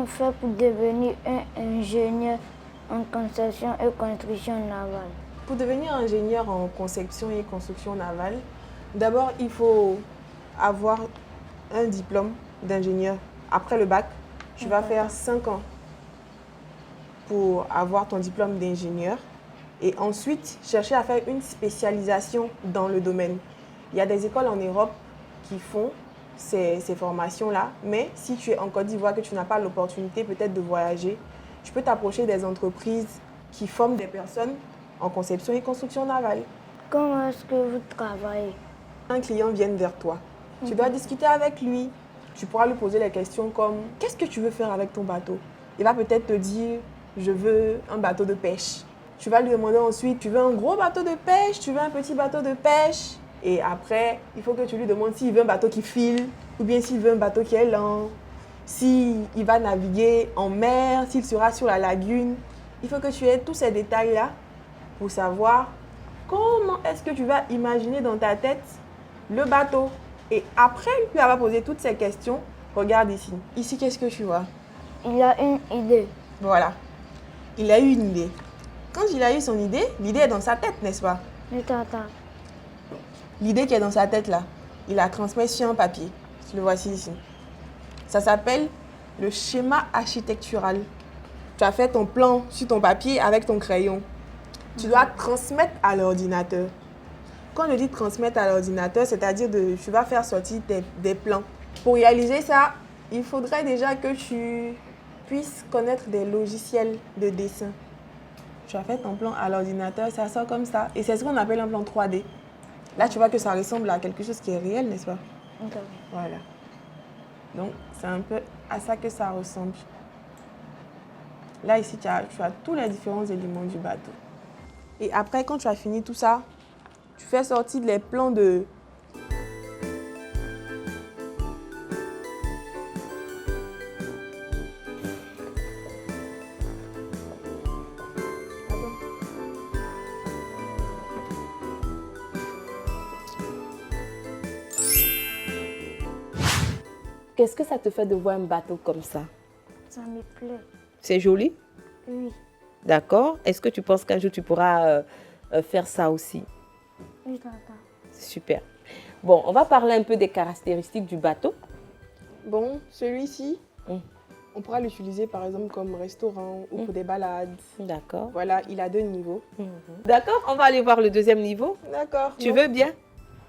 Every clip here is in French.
on fait pour devenir un ingénieur en conception et construction navale? Pour devenir ingénieur en conception et construction navale, d'abord, il faut avoir un diplôme d'ingénieur. Après le bac, tu vas faire 5 ans pour avoir ton diplôme d'ingénieur et ensuite chercher à faire une spécialisation dans le domaine. Il y a des écoles en Europe qui font ces formations-là, mais si tu es en Côte d'Ivoire, que tu n'as pas l'opportunité peut-être de voyager, tu peux t'approcher des entreprises qui forment des personnes en conception et construction navale. Comment est-ce que vous travaillez? Un client vient vers toi, tu dois discuter avec lui. Tu pourras lui poser les questions comme « Qu'est-ce que tu veux faire avec ton bateau ?» Il va peut-être te dire « Je veux un bateau de pêche ». Tu vas lui demander ensuite « Tu veux un gros bateau de pêche? Tu veux un petit bateau de pêche ?» Et après, il faut que tu lui demandes s'il veut un bateau qui file ou bien s'il veut un bateau qui est lent, s'il va naviguer en mer, s'il sera sur la lagune. Il faut que tu aies tous ces détails-là pour savoir comment est-ce que tu vas imaginer dans ta tête le bateau. Et après lui avoir posé toutes ces questions, regarde ici. Ici, qu'est-ce que tu vois? Il a une idée. Voilà. Il a eu une idée. Quand il a eu son idée, l'idée est dans sa tête, n'est-ce pas? Oui, tata. L'idée qui est dans sa tête là, il la transmet sur un papier. Le voici ici. Ça s'appelle le schéma architectural. Tu as fait ton plan sur ton papier avec ton crayon. Tu dois transmettre à l'ordinateur. Quand je dis transmettre à l'ordinateur, c'est-à-dire que tu vas faire sortir des plans. Pour réaliser ça, il faudrait déjà que tu puisses connaître des logiciels de dessin. Tu as fait ton plan à l'ordinateur, ça sort comme ça. Et c'est ce qu'on appelle un plan 3D. Là, tu vois que ça ressemble à quelque chose qui est réel, n'est-ce pas? Okay. Voilà. Donc, c'est un peu à ça que ça ressemble. Là, ici, tu as tous les différents éléments du bateau. Et après, quand tu as fini tout ça, tu fais sortir les plans de... Qu'est-ce que ça te fait de voir un bateau comme ça? Ça me plaît. C'est joli? Oui. D'accord. Est-ce que tu penses qu'un jour tu pourras faire ça aussi? Oui, tata. Super. Bon, on va parler un peu des caractéristiques du bateau. Bon, celui-ci, on pourra l'utiliser par exemple comme restaurant ou pour des balades. D'accord. Voilà, il a 2 niveaux. D'accord, on va aller voir le deuxième niveau. D'accord. Tu veux bien?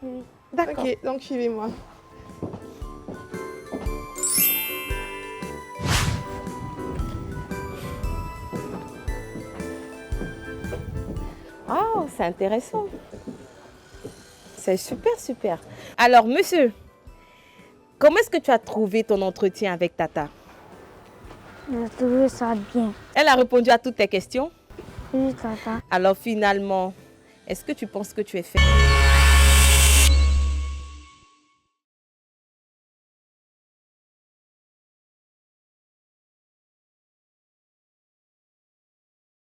Oui. D'accord. Ok, donc suivez-moi. Oh, c'est intéressant. C'est super, super. Alors, monsieur, comment est-ce que tu as trouvé ton entretien avec Tata? J'ai trouvé ça bien. Elle a répondu à toutes tes questions? Oui, tata. Alors, finalement, est-ce que tu penses que tu es fait?